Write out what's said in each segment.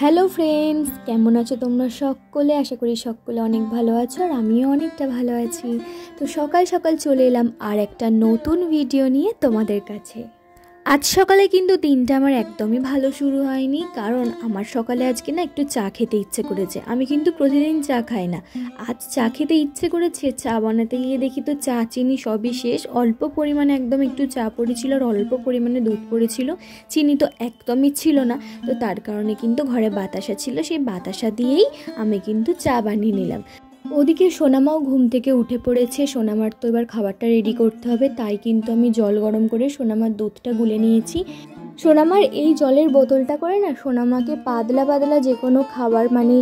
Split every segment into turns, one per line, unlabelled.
Hello friends, কেমন আছো তোমরা সকলে? আশা করি সকলে অনেক ভালো আছো আর আমিও অনেকটা ভালো আছি। তো সকাল সকাল চলে এলাম আর একটা নতুন ভিডিও নিয়ে তোমাদের কাছে। আজ সকালে কিন্তু দিনটা আমার একদমই ভালো শুরু হয়নি, কারণ আমার সকালে আজকে না একটু চা খেতে ইচ্ছে করেছে। আমি কিন্তু প্রতিদিন চা খাই না, আজ চা খেতে ইচ্ছে করেছে। চা বানাতে গিয়ে দেখি তো চা চিনি সবই শেষ। অল্প পরিমাণে একদম একটু চা পড়েছিল আর অল্প পরিমাণে দুধ পড়েছিল, চিনি তো একদমই ছিল না। তো তার কারণে কিন্তু ঘরে বাতাসা ছিল, সেই বাতাসা দিয়েই আমি কিন্তু চা বানিয়ে নিলাম। ওদিকে সোনামাও ঘুম থেকে উঠে পড়েছে। সোনামার তো এবার খাবারটা রেডি করতে হবে, তাই কিন্তু আমি জল গরম করে সোনামার দুধটা গুলে নিয়েছি। সোনামার এই জলের বোতলটা করে না সোনামাকে পাতলা পাতলা যে কোনো খাবার, মানে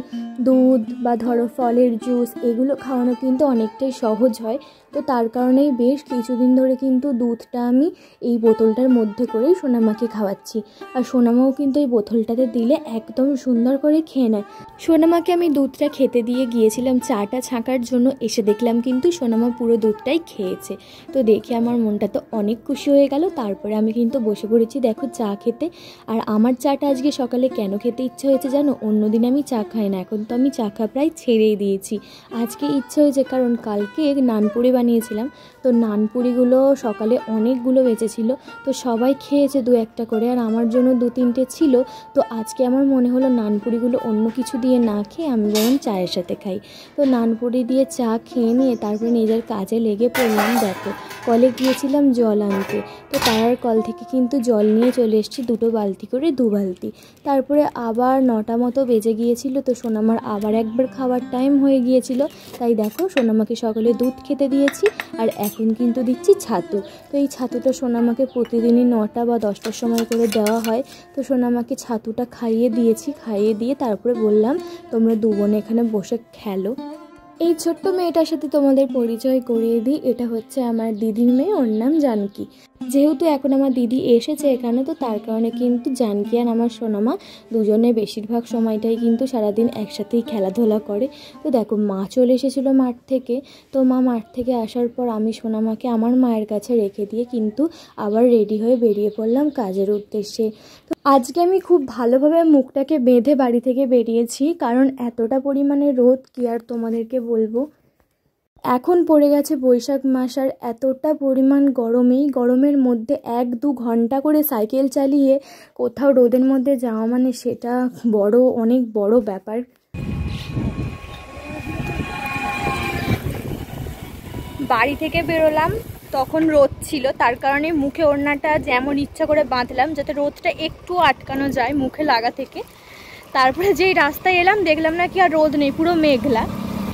দুধ বা ধরো ফলের জুস, এগুলো খাওয়ানো কিন্তু অনেকটাই সহজ হয়। তো তার কারণেই বেশ কিছুদিন ধরে কিন্তু দুধটা আমি এই বোতলটার মধ্যে করেই সোনামাকে খাওয়াচ্ছি। আর সোনামাও কিন্তু এই বোতলটাতে দিলে একদম সুন্দর করে খেয়ে নেয়। সোনামাকে আমি দুধটা খেতে দিয়ে গিয়েছিলাম চাটা ছাঁকার জন্য, এসে দেখলাম কিন্তু সোনামা পুরো দুধটাই খেয়েছে। তো দেখে আমার মনটা তো অনেক খুশি হয়ে গেল। তারপরে আমি কিন্তু বসে পড়েছি দেখো চা খেতে। আর আমার চাটা আজকে সকালে কেন খেতে ইচ্ছে হয়েছে জানো? অন্যদিন আমি চা খাই না, এখন তো আমি চা খাওয়া প্রায় ছেড়েই দিয়েছি। আজকে ইচ্ছে হয়েছে কারণ কালকে নানপুরি বানিয়েছিলাম, তো নানপুরিগুলো সকালে অনেকগুলো বেঁচেছিল, তো সবাই খেয়েছে দু একটা করে, আর আমার জন্য দু তিনটে ছিল। তো আজকে আমার মনে হলো নানপুরিগুলো অন্য কিছু দিয়ে না খেয়ে আমি বরং চায়ের সাথে খাই। তো নানপুরি দিয়ে চা খেয়ে নিয়ে তারপরে নিজের কাজে লেগে পড়লাম। দেখো কলে গিয়েছিলাম জল আনতে, তো তার কল থেকে কিন্তু জল নিয়ে চলে এসেছি দুটো বালতি করে, দু বালতি। তারপরে আবার 9টা মতো বেজে গিয়েছিল, তো সোনামার আবার একবার খাওয়ার টাইম হয়ে গিয়েছিল। তাই দেখো সোনামাকে সকালে দুধ খেতে দিয়েছি আর এখন কিন্তু দিচ্ছি ছাতু। তো এই ছাতুটা সোনামাকে প্রতিদিনই 9টা বা 10টার সময় করে দেওয়া হয়। তো সোনামাকে ছাতুটা খাইয়ে দিয়েছি, খাইয়ে দিয়ে তারপরে বললাম তোমরা দু বোনে এখানে বসে খেলো। এই ছোট্ট মেয়েটার সাথে তোমাদের পরিচয় করিয়ে দিই, এটা হচ্ছে আমার দিদির মেয়ে, ওর নাম জানকী। যেহেতু এখন আমার দিদি এসেছে এখানে, তো তার কারণে কিন্তু জানকী আর আমার সোনামা দুজনে বেশিরভাগ সময়টাই কিন্তু সারাদিন একসাথেই খেলাধুলা করে। তো দেখো মা চলে এসেছিলো মাঠ থেকে, তো মা মাঠ থেকে আসার পর আমি সোনামাকে আমার মায়ের কাছে রেখে দিয়ে কিন্তু আবার রেডি হয়ে বেরিয়ে পড়লাম কাজের উদ্দেশ্যে। তো আজকে আমি খুব ভালোভাবে মুখটাকে বেঁধে বাড়ি থেকে বেরিয়েছি, কারণ এতটা পরিমাণে রোদ কি আর তোমাদেরকে বলবো। এখন পড়ে গেছে বৈশাখ মাস আর এতটা পরিমাণ গরমেই, গরমের মধ্যে 1-2 ঘন্টা করে সাইকেল চালিয়ে কোথাও রোদের মধ্যে যাওয়া মানে সেটা অনেক বড় ব্যাপার। বাড়ি থেকে বেরোলাম তখন রোদ ছিল, তার কারণে মুখে ওড়নাটা যেমন ইচ্ছা করে বাঁধলাম যাতে রোদটা একটু আটকানো যায় মুখে লাগা থেকে। তারপরে যেই রাস্তায় এলাম দেখলাম না কি আর রোদ নেই, পুরো মেঘলা।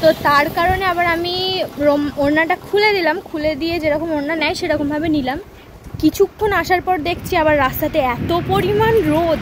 তো তার কারণে আবার আমি ওড়নাটা খুলে দিলাম, খুলে দিয়ে যেরকম ওড়না নেয় সেরকমভাবে নিলাম। কিছুক্ষণ আসার পর দেখছি আবার রাস্তাতে এত পরিমাণ রোদ,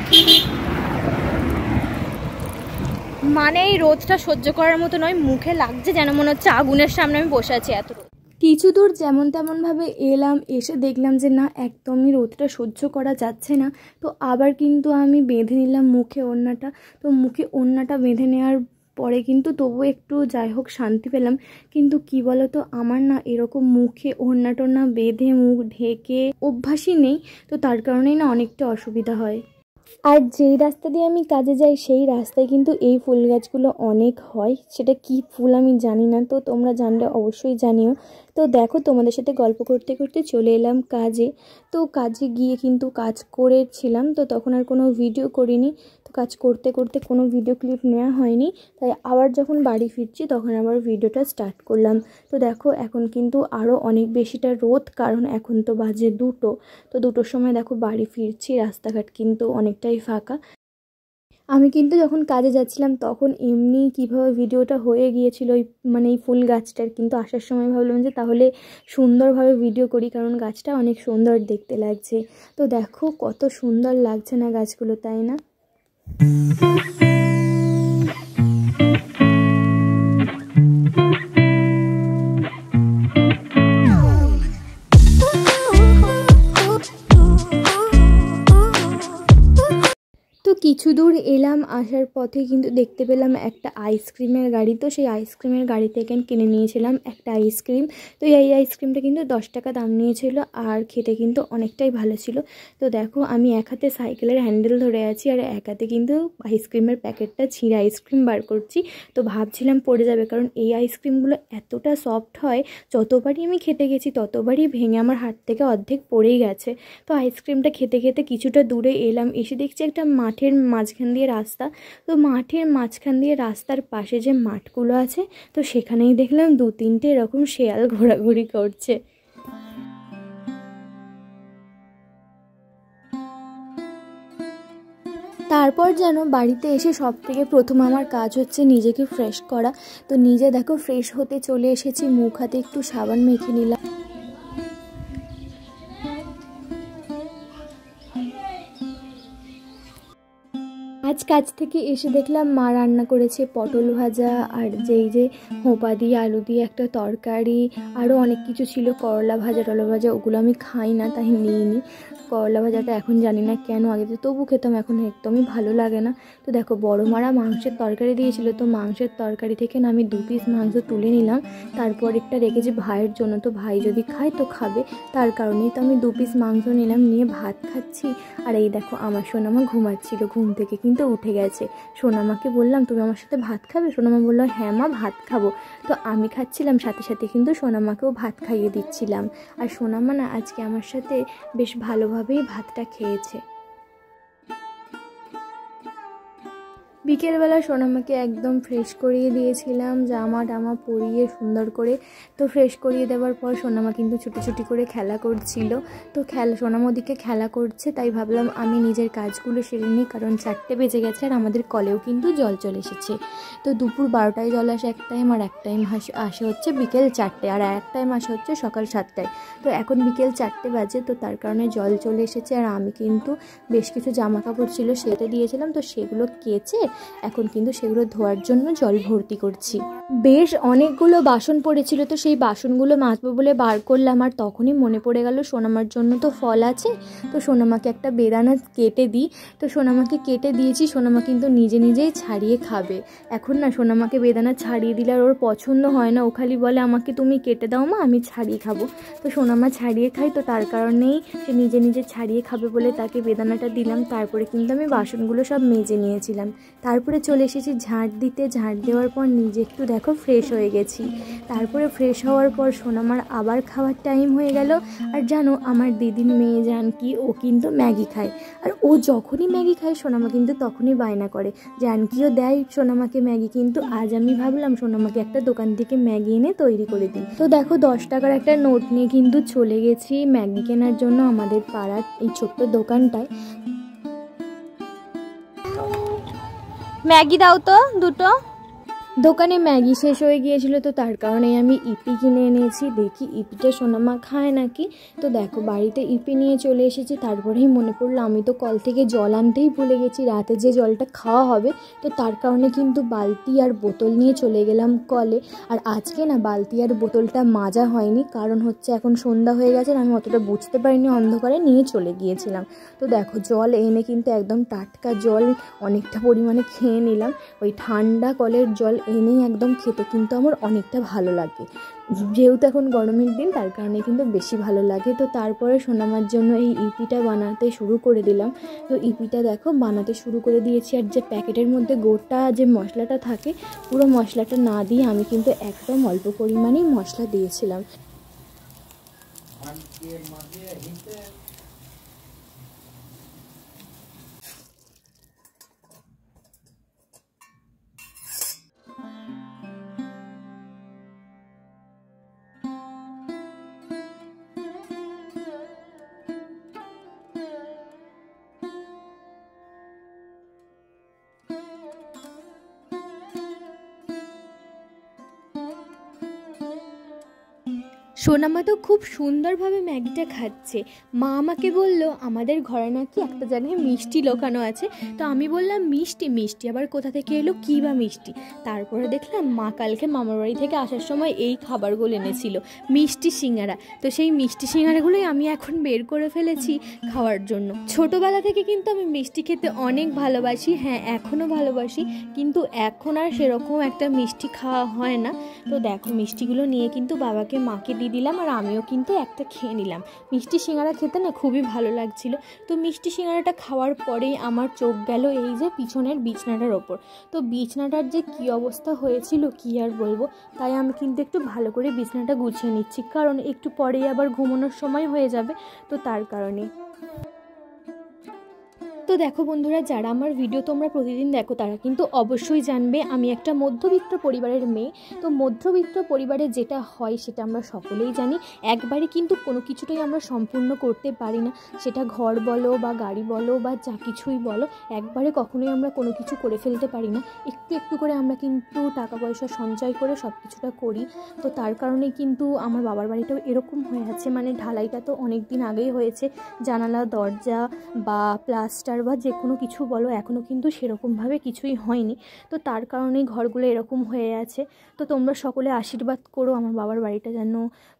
মানে এই রোদটা সহ্য করার মতো নয়, মুখে লাগছে যেন মনে হচ্ছে আগুনের সামনে আমি বসে আছি, এত রোদ। কিছু দূর যেমন তেমনভাবে এলাম, এসে দেখলাম যে না একদমই রোদটা সহ্য করা যাচ্ছে না। তো আবার কিন্তু আমি বেঁধে নিলাম মুখে ওড়নাটা। তো মুখে ওড়নাটা বেঁধে নেওয়ার পরে কিন্তু তবু একটু যাই হোক শান্তি পেলাম। কিন্তু কি বলো তো, আমার না এরকম মুখে ওড়না টোড়না বেঁধে মুখ ঢেকে অভ্যাসই নেই, তো তার কারণেই না অনেকটা অসুবিধা হয়। আর যেই রাস্তা দিয়ে আমি কাজে যাই সেই রাস্তায় কিন্তু এই ফুল গাছগুলো অনেক হয়, সেটা কি ফুল আমি জানি না, তো তোমরা জানলে অবশ্যই জানিও। তো দেখো তোমাদের সাথে গল্প করতে করতে চলে এলাম কাজে। তো কাজে গিয়ে কিন্তু কাজ করেছিলাম, তো তখন আর কোনো ভিডিও করিনি। তো কাজ করতে করতে কোনো ভিডিও ক্লিপ নেওয়া হয়নি, তাই আবার যখন বাড়ি ফিরছি তখন আবার ভিডিওটা স্টার্ট করলাম। তো দেখো এখন কিন্তু আরও অনেক বেশিটা রোদ, কারণ এখন তো বাজে 2টো। তো 2টোর সময় দেখো বাড়ি ফিরছি, রাস্তাঘাট কিন্তু অনেকটাই ফাঁকা। আমি কিন্তু যখন কাজে যাচ্ছিলাম তখন এমনি কিভাবে ভিডিওটা হয়ে গিয়েছিল এই ফুল গাছটার, কিন্তু আসার সময় ভাবলাম যে তাহলে সুন্দরভাবে ভিডিও করি, কারণ গাছটা অনেক সুন্দর দেখতে লাগছে। তো দেখো কত সুন্দর লাগছে না গাছগুলো, তাই না? তো কিছু দূর এলাম, আসার পথে কিন্তু দেখতে পেলাম একটা আইসক্রিমের গাড়ি। তো সেই আইসক্রিমের গাড়ি থেকে কিনে নিয়েছিলাম একটা আইসক্রিম। তো এই আইসক্রিমটা কিন্তু 10 টাকা দাম নিয়েছিল, আর খেতে কিন্তু অনেকটাই ভালো ছিল। তো দেখো আমি এক হাতে সাইকেলের হ্যান্ডেল ধরে আছি আর এক হাতে কিন্তু আইসক্রিমের প্যাকেটটা ছিঁড়ে আইসক্রিম বার করছি। তো ভাবছিলাম পড়ে যাবে, কারণ এই আইসক্রিমগুলো এতটা সফট হয়, যতবারই আমি খেতে গেছি ততবারই ভেঙে আমার হাত থেকে অর্ধেক পড়েই গেছে। তো আইসক্রিমটা খেতে খেতে কিছুটা দূরে এলাম, এসে দেখছি একটা মাঠের মাঝখান দিয়ে রাস্তা। তো মাঠের মাঝখান দিয়ে রাস্তার পাশে যে মাঠগুলো আছে, তো সেখানেই দেখলাম 2-3টে এরকম শেয়াল ঘোরাঘুরি করছে। তারপর যেন বাড়িতে এসে সব থেকে প্রথম আমার কাজ হচ্ছে নিজেকে ফ্রেশ করা। তো নিজে দেখো ফ্রেশ হতে চলে এসেছি, মুখ হাতে একটু সাবান মেখে নিলাম। আজ কাজ থেকে এসে দেখলাম মা রান্না করেছে পটল ভাজা, আর যে হোঁপা দিয়ে আলু দিয়ে একটা তরকারি, আরও অনেক কিছু ছিল, করলা ভাজা টলা ভাজা, ওগুলো আমি খাই না তাই নিইনি। করলা ভাজাটা এখন জানি না কেন, আগে তো তবু খেতাম, এখন একদমই ভালো লাগে না। তো দেখো বড় মারা মাংসের তরকারি দিয়েছিল, তো মাংসের তরকারি থেকে না আমি 2 পিস মাংস তুলে নিলাম, তারপর একটা রেখেছি ভাইয়ের জন্য। তো ভাই যদি খায় তো খাবে, তার কারণেই তো আমি 2 পিস মাংস নিলাম, নিয়ে ভাত খাচ্ছি। আর এই দেখো আমার সোনামা ঘুমাচ্ছিল, ঘুম থেকে কিন্তু উঠে গেছে। সোনামাকে বললাম তুমি আমার সাথে ভাত খাবে? সোনামা বললো হ্যাঁ মা ভাত খাবো। তো আমি খাচ্ছিলাম, সাথে সাথে কিন্তু সোনামাকেও ভাত খাইয়ে দিচ্ছিলাম। আর সোনামা না আজকে আমার সাথে বেশ ভালোভাবেই ভাতটা খেয়েছে। বিকেলবেলা সোনামাকে একদম ফ্রেশ করিয়ে দিয়েছিলাম, জামা টামা পরিয়ে সুন্দর করে। তো ফ্রেশ করিয়ে দেওয়ার পর সোনামা কিন্তু ছুটি করে খেলা করছিল। তো সোনামা ওদিকে খেলা করছে, তাই ভাবলাম আমি নিজের কাজগুলো সেরে নিই, কারণ 4টে বেজে গেছে আর আমাদের কলেও কিন্তু জল চলে এসেছে। তো দুপুর 12টায় জল আসে এক টাইম, আর এক টাইম আসে হচ্ছে বিকেল 4টে, আর এক টাইম আসে হচ্ছে সকাল 7টায়। তো এখন বিকেল 4টে বাজে, তো তার কারণে জল চলে এসেছে। আর আমি কিন্তু বেশ কিছু জামা কাপড় ছিল সেটা দিয়েছিলাম, তো সেগুলো কেচে এখন কিন্তু সেগুলো ধোয়ার জন্য জল ভর্তি করছি। বেশ অনেকগুলো বাসন পড়েছিল, তো সেই বাসনগুলো মাজবো বলে বার করলাম, আর তখনই মনে পড়ে গেল সোনামার জন্য তো ফল আছে, তো সোনামাকে একটা বেদানা কেটে দিই। তো সোনামাকে কেটে দিয়েছি, সোনামা কিন্তু নিজেই ছাড়িয়ে খাবে। এখন না সোনামাকে বেদানা ছাড়িয়ে দিলে আর ওর পছন্দ হয় না, ও খালি বলে আমাকে তুমি কেটে দাও মা, আমি ছাড়িয়ে খাবো। তো সোনামা ছাড়িয়ে খাই, তো তার কারণেই সে নিজে ছাড়িয়ে খাবে বলে তাকে বেদানাটা দিলাম। তারপরে কিন্তু আমি বাসনগুলো সব মেজে নিয়েছিলাম, তারপরে চলে এসেছি ঝাঁট দিতে। ঝাঁট দেওয়ার পর নিজে একটু দেখো ফ্রেশ হয়ে গেছি। তারপরে ফ্রেশ হওয়ার পর সোনামার আবার খাওয়ার টাইম হয়ে গেল। আর জানো আমার দিদির মেয়ে জানকি, ও কিন্তু ম্যাগি খায়, আর ও যখনই ম্যাগি খায় সোনামা কিন্তু তখনই বায়না করে। জানকিও দেয় সোনামাকে ম্যাগি, কিন্তু আজ আমি ভাবলাম সোনামাকে একটা দোকান থেকে ম্যাগি এনে তৈরি করে দিই। তো দেখো 10 টাকার একটা নোট নিয়ে কিন্তু চলে গেছি ম্যাগি কেনার জন্য আমাদের পাড়ার এই ছোট্ট দোকানটায়। ম্যাগি দাও তো দুটো। দোকানে ম্যাগি শেষ হয়ে গিয়েছিল, তো তার কারণে আমি ইপি কিনে এনেছি। দেখি ইপিটা সোনামা খায় নাকি। তো দেখো বাড়িতে ইপি নিয়ে চলে এসেছি। তারপরেই মনে পড়লো আমি তো কল থেকে জল আনতেই ভুলে গেছি, রাতে যে জলটা খাওয়া হবে। তো তার কারণে কিন্তু বালতি আর বোতল নিয়ে চলে গেলাম কলে। আর আজকে না বালতি আর বোতলটা মাজা হয়নি, কারণ হচ্ছে এখন সন্ধ্যা হয়ে গেছে, আমি অতটা বুঝতে পারিনি, অন্ধকারে নিয়ে চলে গিয়েছিলাম। তো দেখো জল এনে কিন্তু একদম টাটকা জল অনেকটা পরিমাণে খেয়ে নিলাম। ওই ঠান্ডা কলের জল এনেই একদম খেতে কিন্তু আমার অনেকটা ভালো লাগে, যেহেতু এখন গরমের দিন তার কারণে কিন্তু বেশি ভালো লাগে। তো তারপরে সোনামার জন্য এই ইপিটা বানাতে শুরু করে দিলাম। তো ইপিটা দেখো বানাতে শুরু করে দিয়েছি, আর যে প্যাকেটের মধ্যে গোটা যে মশলাটা থাকে পুরো মশলাটা না দিয়ে আমি কিন্তু একদম অল্প পরিমাণেই মশলা দিয়েছিলাম। সোনামা তো খুব সুন্দরভাবে ম্যাগিটা খাচ্ছে। মা আমাকে বলল আমাদের ঘরে নাকি একটা জায়গায় মিষ্টি লোকানো আছে। তো আমি বললাম মিষ্টি মিষ্টি আবার কোথা থেকে এলো, কী বা মিষ্টি। তারপরে দেখলাম মা কালকে মামার বাড়ি থেকে আসার সময় এই খাবারগুলো এনেছিল, মিষ্টি সিঙ্গারা। তো সেই মিষ্টি সিঙ্গারাগুলোই আমি এখন বের করে ফেলেছি খাওয়ার জন্য। ছোটোবেলা থেকে কিন্তু আমি মিষ্টি খেতে অনেক ভালোবাসি, হ্যাঁ এখনও ভালোবাসি, কিন্তু এখন আর সেরকম একটা মিষ্টি খাওয়া হয় না। তো দেখো মিষ্টিগুলো নিয়ে কিন্তু বাবাকে মাকে দিয়ে দিলাম, আর আমিও কিন্তু একটা খেয়ে নিলাম। মিষ্টি সিঙ্গারা খেতে না খুবই ভালো লাগছিল। তো মিষ্টি সিঙ্গারাটা খাওয়ার পরেই আমার চোখ গেল এই যে পিছনের বিছনাটার ওপর। তো বিছনাটার যে কী অবস্থা হয়েছিল কী আর বলবো। তাই আমি কিন্তু একটু ভালো করে বিছনাটা গুছিয়ে নিচ্ছি, কারণ একটু পরেই আবার ঘুমানোর সময় হয়ে যাবে, তো তার কারণে। তো দেখো বন্ধুরা, যারা আমার ভিডিও তোমরা প্রতিদিন দেখো তারা কিন্তু অবশ্যই জানবে আমি একটা মধ্যবিত্ত পরিবারের মেয়ে। তো মধ্যবিত্ত পরিবারে যেটা হয় সেটা আমরা সকলেই জানি, একবারে কিন্তু কোনো কিছুটাই আমরা সম্পূর্ণ করতে পারি না। সেটা ঘর বলো বা গাড়ি বলো বা যা কিছুই বলো, একবারে কখনোই আমরা কোনো কিছু করে ফেলতে পারি না। একটু একটু করে আমরা কিন্তু টাকা পয়সা সঞ্চয় করে সব কিছুটা করি। তো তার কারণেই কিন্তু আমার বাবার বাড়িটাও এরকম হয়ে আছে, মানে ঢালাইটা তো অনেক দিন আগেই হয়েছে, জানালা দরজা বা প্লাস্টার বা যে কোনো কিছু বলো এখনও কিন্তু সেরকমভাবে কিছুই হয়নি। তো তার কারণেই ঘরগুলো এরকম হয়ে আছে। তো তোমরা সকলে আশীর্বাদ করো আমার বাবার বাড়িটা যেন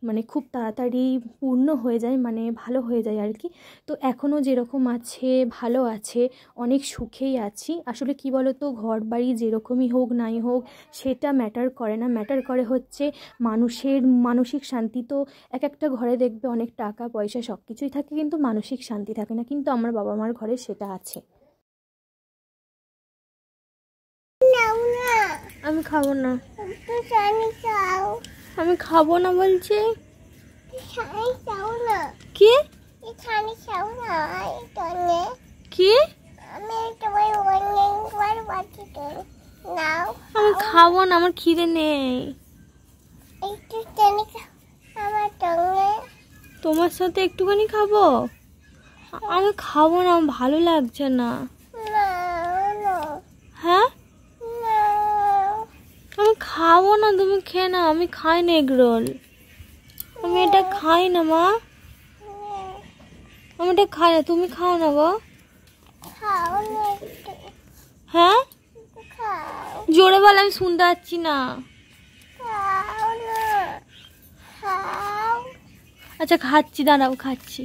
মানে খুব তাড়াতাড়ি পূর্ণ হয়ে যায়, মানে ভালো হয়ে যায় আর কি। তো এখনও যেরকম আছে ভালো আছে, অনেক সুখেই আছি। আসলে কি বলো তো, ঘর বাড়ি যেরকমই হোক নাই হোক সেটা ম্যাটার করে না, ম্যাটার করে হচ্ছে মানুষের মানসিক শান্তি। তো এক একটা ঘরে দেখবে অনেক টাকা পয়সা সব কিছুই থাকে, কিন্তু মানসিক শান্তি থাকে না, কিন্তু আমার বাবা মার ঘরে সেটা আছে। আমি খাবো না, আমি খাবো না বলছি। কি কি আমি খাবো না, আমার খিদে নেই। তোমার সাথে একটুখানি খাবো, আমি খাবো না, আমার ভালো লাগছে না। হ্যাঁ আমি খাবো না, তুমি খেয়ে না। আমি খাই না এগ রোল, আমি এটা খাই না মা, আমি এটা খাই না। তুমি খাও না গো। হ্যাঁ জোরে বল, আমি শুনতে পাচ্ছি না। আচ্ছা খাচ্ছি, দাঁড়াও খাচ্ছি।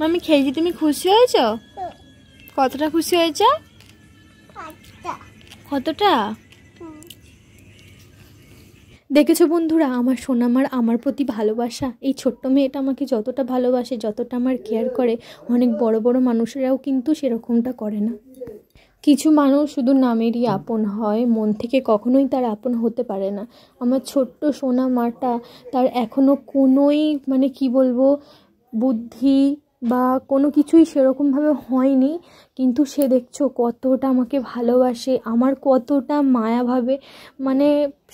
মামি খেয়েছি, তুমি খুশি হয়েছো? কতটা খুশি হয়েছ? কতটা? দেখেছো বন্ধুরা আমার সোনামার আমার প্রতি ভালোবাসা। এই ছোট্ট মেয়েটা আমাকে যতটা ভালোবাসে, যতটা আমার কেয়ার করে, অনেক বড় বড় মানুষরাও কিন্তু সেরকমটা করে না। কিছু মানুষ শুধু নামেরই আপন হয়, মন থেকে কখনোই তার আপন হতে পারে না। আমার ছোট্ট সোনামাটা, তার এখনও কোনোই মানে কি বলবো বুদ্ধি বা কোনো কিছুই সেরকমভাবে হয়নি, কিন্তু সে দেখছো কতটা আমাকে ভালোবাসে, আমার কতটা মায়া ভাবে। মানে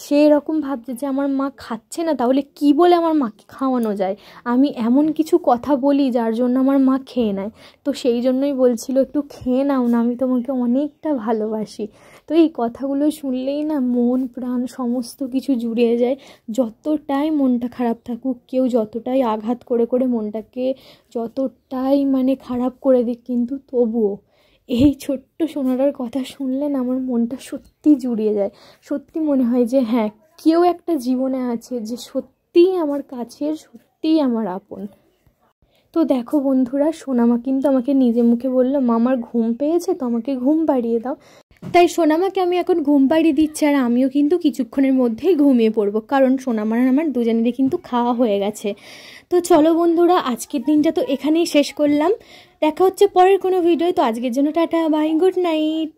সে এরকম ভাবছে যে আমার মা খাচ্ছে না, তাহলে কি বলে আমার মাকে খাওয়ানো যায়। আমি এমন কিছু কথা বলি যার জন্য আমার মা খেয়ে নেয়। তো সেই জন্যই বলছিল একটু খেয়ে নাও না, আমি তোমাকে অনেকটা ভালোবাসি। তো এই কথাগুলো শুনলেই না মন প্রাণ সমস্ত কিছু জুড়িয়ে যায়। যতটাই মনটা খারাপ থাকুক, কেউ যতটাই আঘাত করে করে মনটাকে যতটাই মানে খারাপ করে দিক, কিন্তু তবুও এই ছোট্ট সোনাটার কথা শুনলে না আমার মনটা সত্যি জুড়িয়ে যায়। সত্যি মনে হয় যে হ্যাঁ, কেউ একটা জীবনে আছে যে সত্যিই আমার কাছের, সত্যিই আমার আপন। তো দেখো বন্ধুরা, সোনামা কিন্তু আমাকে নিজে মুখে বললো মা আমার ঘুম পেয়েছে, তো আমাকে ঘুম পাড়িয়ে দাও। তাই সোনামাকে আমি এখন ঘুম পাড়িয়ে দিচ্ছি, আর আমিও কিন্তু কিছুক্ষণের মধ্যেই ঘুমিয়ে পড়বো, কারণ সোনামার আর আমার দুজনেরই কিন্তু খাওয়া হয়ে গেছে। তো চলো বন্ধুরা, আজকের দিনটা তো এখানেই শেষ করলাম। দেখা হচ্ছে পরের কোনো ভিডিও। তো আজকের জন্য টাটা, বাই, গুড নাইট।